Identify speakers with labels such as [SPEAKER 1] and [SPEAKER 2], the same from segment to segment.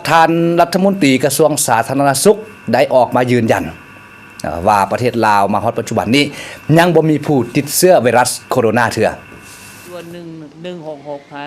[SPEAKER 1] ท่านรัฐมนตรีกระทรวงสาธารณสุขได้ออกมายืนยันว่าประเทศลาวมาฮอดปัจจุบันนี้ยังบ่มีผู้ติดเชื้อไวรัสโคโรนาเถื่อ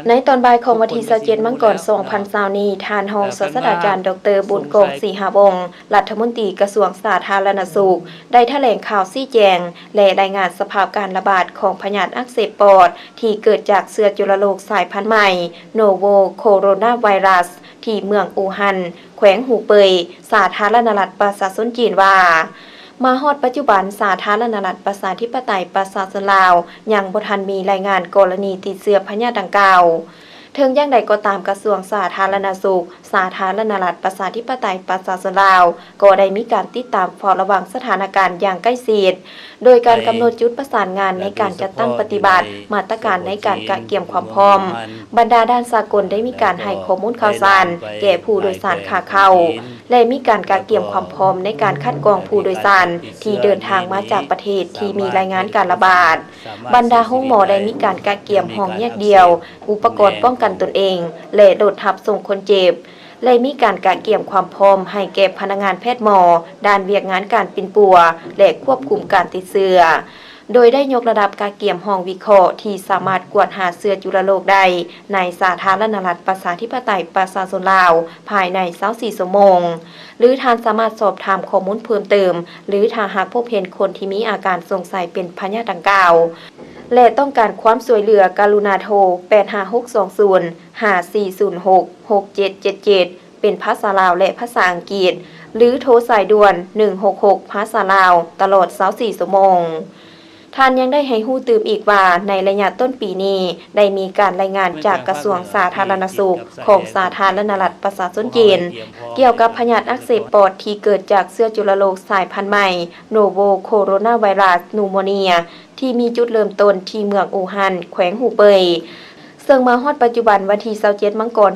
[SPEAKER 2] ในตอนบ่ายของวันที่27 มังกร 2020 นี้ทานรองศาสตราจารย์ดร.บุญกงศรีหาวงศ์รัฐมนตรีกระทรวงสาธารณสุขได้แถลงข่าวชี้แจงและรายงานสภาพการระบาดของพยาธิอักเสบปอดที่เกิดจากเชื้อจุลโรคสายพันธุ์ใหม่โนโวโคโรนาไวรัสที่เมืองอู่ฮั่นแขวงหูเป่ยสาธารณรัฐประชาชนจีนว่ามาฮอดปัจจุบันสาธารณรัฐประชาธิปไตยประชาชนลาวยังบ่ทันมีรายงานกรณีติดเชื้อพยาธิดังกล่าวถึงอย่างใดก็ตามกระทรวงสาธารณสุขสาธารณรัฐประชาธิปไตยประชาชนลาวก็ได้มีการติดตามเฝ้าระวังสถานการณ์อย่างใกล้ชิดโดยการกำหนดจุดประสานงานในการจัดตั้งปฏิบัติมาตรการในการกะเกี่ยมความพร้อมบรรดาด้านสากลได้มีการให้ข้อมูลข่าวสารแก่ผู้โดยสารขาเข้าและมีการกะเกี่ยมความพร้อมในการคัดกรองผู้โดยสารที่เดินทางมาจากประเทศที่มีรายงานการระบาดบรรดาห้องหมอได้มีการกะเกี่ยมห้องแยกเดียวอุปกรณ์ป้องกันตนเองและโดดทับส่งคนเจ็บและมีการกะเกี่ยมความพร้อมให้แก่พนักงานแพทย์หมอด้านเวียกงานการปิ่นปัวและควบคุมการติดเชื้อโดยได้ยกระดับการเกี่ยมห้องวิเคราะห์ที่สามารถกวดหาเชื้อจุลโรคได้ในสาธารณรัฐประชาธิปไตยประชาชนลาวภายใน24 ชั่วโมงหรือท่านสามารถสอบถามข้อมูลเพิ่มเติมหรือถ้าหากพบเห็นคนที่มีอาการสงสัยเป็นพยาธิดังกล่าวและต้องการความช่วยเหลือกรุณาโทร85620 5406 6777เป็นภาษาลาวและภาษาอังกฤษหรือโทรสายด่วน166ภาษาลาวตลอด24 ชั่วโมงท่านยังได้ให้ฮู้ตื่มอีกว่าในระยะต้นปีนี้ได้มีการรายงานจากกระทรวงสาธารณสุขของสาธารณรัฐประชาชนจีนเกี่ยวกับพยาธิอักเสบปอดที่เกิดจากเชื้อจุลโรคสายพันธุ์ใหม่โนโวโคโรนาไวรัสนูโมเนียที่มีจุดเริ่มต้นที่เมืองอู่ฮั่นแขวงหูเป่ยซึ่งมาฮอดปัจจุบันวันที่27 มังกร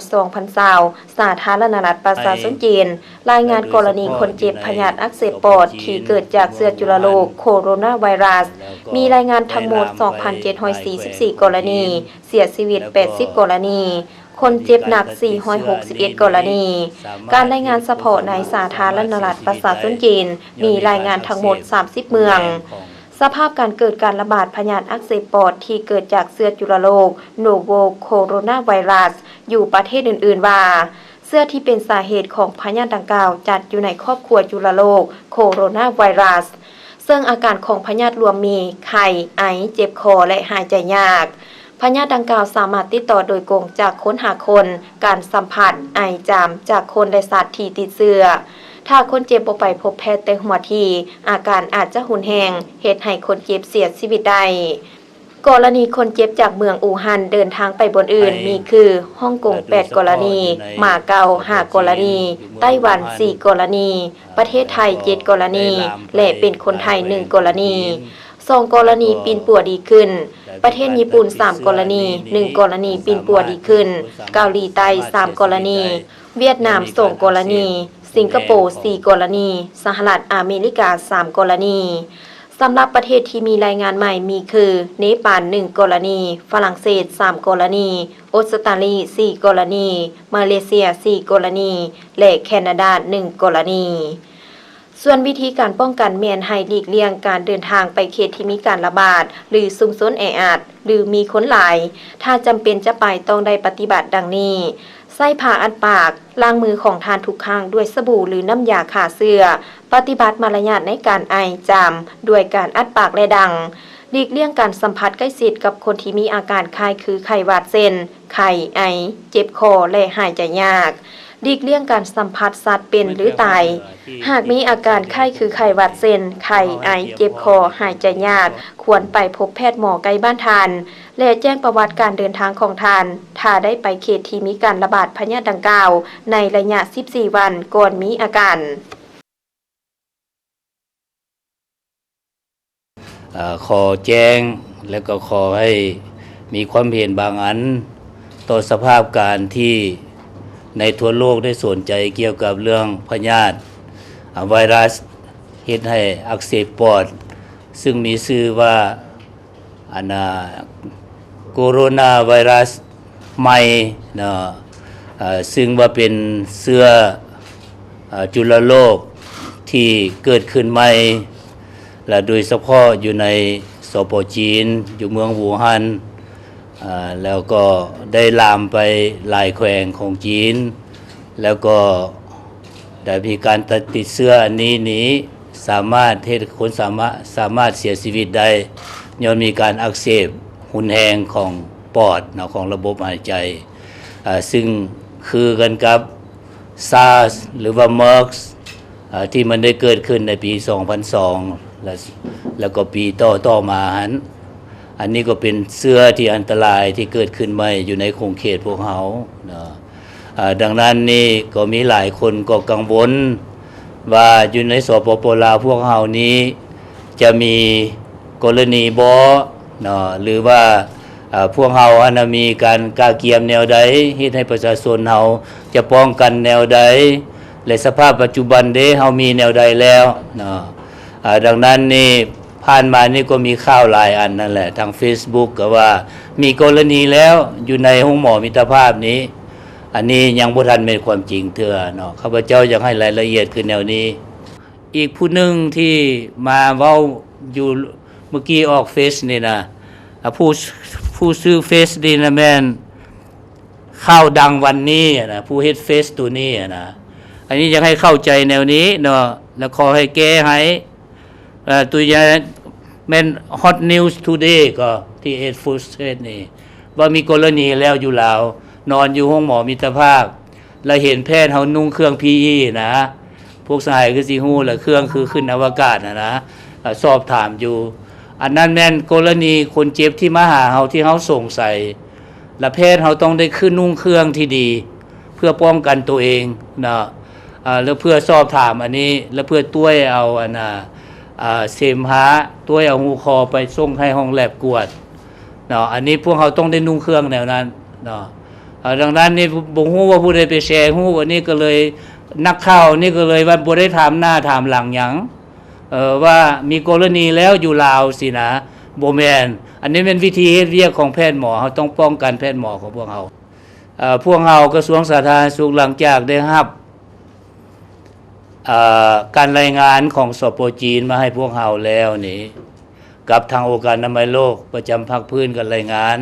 [SPEAKER 2] 2020สาธารณรัฐประชาชนจีนรายงานกรณีคนเจ็บพยาธิอักเสบปอดที่เกิดจากเชื้อจุลโรคโคโรนาไวรัสมีรายงานทั้งหมด 2,744 กรณีเสียชีวิต80 กรณีคนเจ็บหนัก461 กรณีการรายงานเฉพาะในสาธารณรัฐประชาชนจีนมีรายงานทั้งหมด30 เมืองสภาพการเกิดการระบาดพยาธิอักเสบปอดที่เกิดจากเชื้อจุลโรคโนโวโคโรนาไวรัสอยู่ประเทศอื่นๆว่าเชื้อที่เป็นสาเหตุของพยาธิดังกล่าวจัดอยู่ในครอบครัวจุลโรคโคโรนาไวรัสซึ่งอาการของพยาธิรวมมีไข้ไอเจ็บคอและหายใจยากพยาธิดังกล่าวสามารถติดต่อโดยตรงจากคนหาคนการสัมผัสไอจามจากคนและสัตว์ที่ติดเชื้อถ้าคนเจ็บบ่ไปพบแพทย์แต่หัวทีอาการอาจจะหุนแหงเหตุให้คนเจ็บเสียชีวิตได้กรณีคนเจ็บจากเมืองอู่ฮั่นเดินทางไปบนอื่นมีคือฮ่องกง8 กรณีมาเก๊า5 กรณีไต้หวัน4 กรณีประเทศไทย7 กรณีและเป็นคนไทย1 กรณี2 กรณีปีนปัวดีขึ้นประเทศญี่ปุ่น3 กรณี1 กรณีปีนปัวดีขึ้นเกาหลีใต้3 กรณีเวียดนาม2 กรณีสิงคโปร์4 กรณีสหรัฐอเมริกา3 กรณีสำหรับประเทศที่มีรายงานใหม่มีคือเนปาล1 กรณีฝรั่งเศส3 กรณีออสเตรเลีย4 กรณีมาเลเซีย4 กรณีและแคนาดา1 กรณีส่วนวิธีการป้องกันแม่นให้หลีกเลี่ยงการเดินทางไปเขตที่มีการระบาดหรือชุมชนแออัดหรือมีคนหลายถ้าจำเป็นจะไปต้องได้ปฏิบัติดังนี้ใส่ผ้าอัดปากล้างมือของทานทุกครั้งด้วยสบู่หรือน้ำยาฆ่าเชื้อปฏิบัติมารยาทในการไอจามด้วยการอัดปากและดังหลีกเลี่ยงการสัมผัสใกล้ชิดกับคนที่มีอาการไข้คือไข้หวัดเส้นไข้ไอเจ็บคอและหายใจยากหลีกเลี่ยงการสัมผัสสัตว์เป็นหรือตายหากมีอาการไข้คือไข้หวัดเส้นไข้ไอเจ็บคอหายใจยากควรไปพบแพทย์หมอใกล้บ้านทานและแจ้งประวัติการเดินทางของทานถ้าได้ไปเขตที่มีการระบาดพยาธิดังกล่าวในระยะ14 วันก่อนมีอาการ
[SPEAKER 3] ขอแจ้งและก็ขอให้มีความเห็นบางอันต่อสภาพการที่ในทั่วโลกได้สนใจเกี่ยวกับเรื่องพยาธิไวรัสเฮ็ดให้อักเสบปอดซึ่งมีชื่อว่าโคโรนาไวรัสใหม่ ซึ่งว่าเป็นเสื้อจุลโลกที่เกิดขึ้นใหม่และโดยเฉพาะอยู่ในสปจีนอยู่เมืองวู่ฮั่นแล้วก็ได้ลามไปหลายแขวงของจีนแล้วก็ได้มีการติดเสื้ออันนี้สามารถให้คนสามารถเสียชีวิตได้ย้อนมีการอักเสบหุนแหงของปอดของระบบหายใจซึ่งคือกันกับ SARS หรือว่า MERS ที่มันได้เกิดขึ้นในปี 2002 แล้วก็ปีต่อมาอันนี้ก็เป็นเสื้อที่อันตรายที่เกิดขึ้นใหม่อยู่ในคงเขตพวกเขาดังนั้นนี่ก็มีหลายคนก็กังวลว่าอยู่ในสปป.ลาวพวกเขานี้จะมีกรณีบ่หรือว่าพวกเขามีการกาเกียมแนวใดเฮ็ดให้ประชาชนเขาจะป้องกันแนวใดและสภาพปัจจุบันเฮามีแนวใดแล้วดังนั้นนี่ผ่านมานี่ก็มีข่าวหลายอันนั่นแหละทาง Facebook ก็ว่ามีกรณีแล้วอยู่ในห้องหมอมิตรภาพนี้อันนี้ยังบ่ทันเป็นความจริงเถื่อข้าพเจ้าอยากให้รายละเอียดคือแนวนี้อีกผู้หนึ่งที่มาเว้าอยู่เมื่อกี้ออกเฟซนี่นะผู้ซื้อเฟซดีนะแม่นข่าวดังวันนี้นะผู้เฮ็ดเฟซตัวนี้นะอันนี้อยากให้เข้าใจแนวนี้แล้วขอให้แก้ให้ตัวอย่างแม่น Hot News Today ก็ที่เอ็ดฟูสเทนี่ว่ามีกรณีแล้วอยู่ลาวนอนอยู่ห้องหมอมิตรภาพแล้วเห็นแพทย์เฮานุ่งเครื่อง PE นะพวกสหายคือสิฮู้แล้วเครื่องคือขึ้นอวกาศนะสอบถามอยู่อันนั้นแม่นกรณีคนเจ็บที่มาหาเฮาที่เฮาสงสัยและแพทย์เฮาต้องได้ขึ้นนุ่งเครื่องที่ดีเพื่อป้องกันตัวเองแล้วเพื่อสอบถามอันนี้แล้วเพื่อต้วยเอาเสมหะต้วยเอาหูคอไปส่งให้ห้องแลบกวดอันนี้พวกเขาต้องได้นุ่งเครื่องแนวนั้นดังนั้นนี่บ่ฮู้ว่าผู้ใดไปแชร์ฮู้อันนี้ก็เลยนักข่าวนี่ก็เลยว่าบ่ได้ถามหน้าถามหลังหยังว่ามีกรณีแล้วอยู่ลาวสินะบ่แม่นอันนี้เป็นวิธีเฮ็ดเวียกของแพทย์หมอเฮาต้องป้องกันแพทย์หมอของพวกเฮากระทรวงสาธารณสุขหลังจากได้รับการรายงานของสปจีนมาให้พวกเฮาแล้วนี่กับทางองค์การอนามัยโลกประจำภาคพื้นกันรายงาน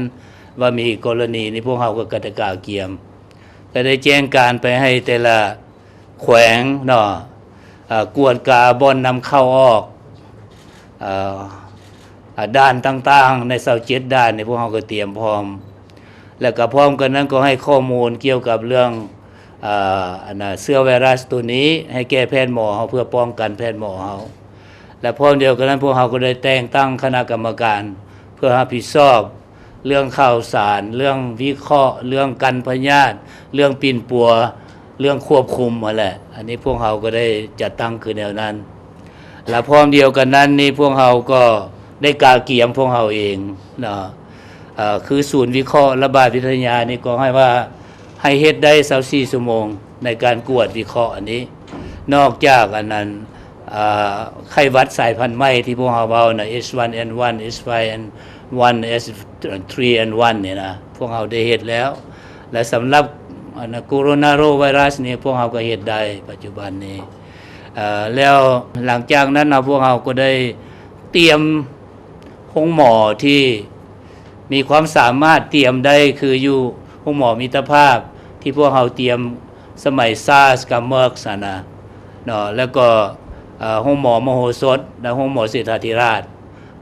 [SPEAKER 3] ว่ามีกรณีนี้พวกเฮาก็กระกาเกียมก็ได้แจ้งการไปให้แต่ละแขวงกวดกาบ่อนนำเข้าออกด้านต่างๆใน27ด้านในพวกเฮาก็เตรียมพร้อมแล้วก็พร้อมกันนั้นก็ให้ข้อมูลเกี่ยวกับเรื่องเชื้อไวรัสตัวนี้ให้แก่แพทย์หมอเฮาเพื่อป้องกันแพทย์หมอเฮาและพร้อมเดียวกันนั้นพวกเฮาก็ได้แต่งตั้งคณะกรรมการเพื่อรับผิดชอบเรื่องข่าวสารเรื่องวิเคราะห์เรื่องกันพยาธิเรื่องปิ่นปัวเรื่องควบคุมนั่นแหละอันนี้พวกเฮาก็ได้จัดตั้งคือแนวนั้นและพร้อมเดียวกันนั้นนี่พวกเฮาก็ได้กาเกียมพวกเฮาเองคือศูนย์วิเคราะห์ระบาดวิทยานี่ก็ให้ว่าให้เฮ็ดได้24ชั่วโมงในการกวดวิเคราะห์อันนี้นอกจากอันนั้นไข้หวัดสายพันธุ์ใหม่ที่พวกเราเว้านะ H1N1 H5N1 H3N1 เนี่ยนะพวกเราได้เฮ็ดแล้วและสำหรับโคโรนาโรไวรัสนี่พวกเราก็เฮ็ดได้ปัจจุบันนี้แล้วหลังจากนั้นพวกเราก็ได้เตรียมห้องหมอที่มีความสามารถเตรียมได้คืออยู่ห้องหมอมิตรภาพที่พวกเราเตรียมสมัย SARS กับ MERS แล้วก็ห้องหมอมโหสถและห้องหมอเศรษฐาธิราช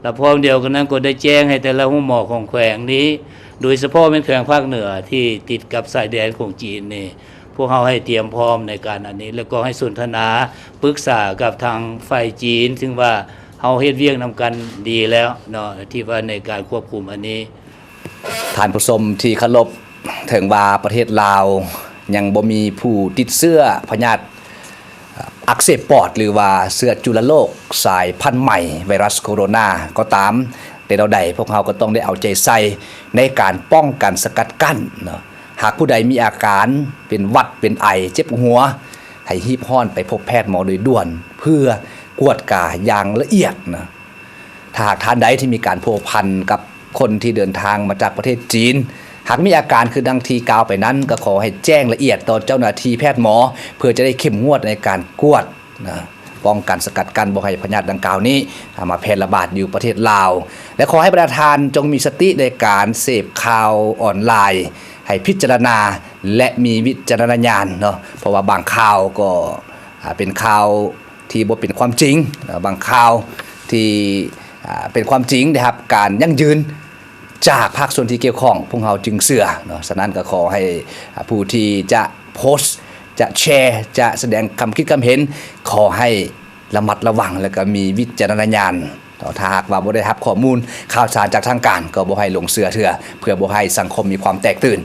[SPEAKER 3] และพร้อมเดียวกันนั้นก็ได้แจ้งให้แต่ละห้องหมอของแขวงนี้โดยเฉพาะเป็นแขวงภาคเหนือที่ติดกับชายแดนของจีนนี่พวกเราให้เตรียมพร้อมในการอันนี้แล้วก็ให้สนทนาปรึกษากับทางฝ่ายจีนซึ่งว่าเฮาเฮ็ดเวียกนำกันดีแล้วที่ว่าในการควบคุมอันนี้
[SPEAKER 1] ท่านผู้ชมที่เคารพถึงว่าประเทศลาวยังบ่มีผู้ติดเชื้อพยาธิอักเสบปอดหรือว่าเชื้อจุลโรคสายพันธุ์ใหม่ไวรัสโคโรนาก็ตามแต่เราใดพวกเราก็ต้องได้เอาใจใส่ในการป้องกันสกัดกั้นหากผู้ใดมีอาการเป็นหวัดเป็นไอเจ็บหัวให้รีบฮ้อนไปพบแพทย์หมอโดยด่วนเพื่อกวดกาอย่างละเอียดถ้าหากท่านใดที่มีการพัวพันกับคนที่เดินทางมาจากประเทศจีน หากมีอาการคือดังทีกล่าวไปนั้นก็ขอให้แจ้งละเอียดต่อเจ้าหน้าที่แพทย์หมอเพื่อจะได้เข้มงวดในการกวดนะป้องกันสกัดกั้นบ่ให้พยาธิดังกล่าวนี้มาแพร่ระบาดอยู่ประเทศลาวและขอให้ประธานจงมีสติในการเสพข่าวออนไลน์ให้พิจารณาและมีวิจารณญาณเนาะเพราะว่าบางข่าวก็เป็นข่าวที่บ่เป็นความจริงบางข่าวที่เป็นความจริงนะครับการยั่งยืนจากภาคส่วนที่เกี่ยวข้องพวกเราจึงเชื่อเนาะฉะนั้นก็ขอให้ผู้ที่จะโพสต์จะแชร์จะแสดงความคิดความเห็นขอให้ระมัดระวังแล้วก็มีวิจารณญาณถ้าหากว่าบ่ได้รับข้อมูลข่าวสารจากทางการก็บ่ให้หลงเชื่อเพื่อบ่ให้สังคมมีความแตกตื่น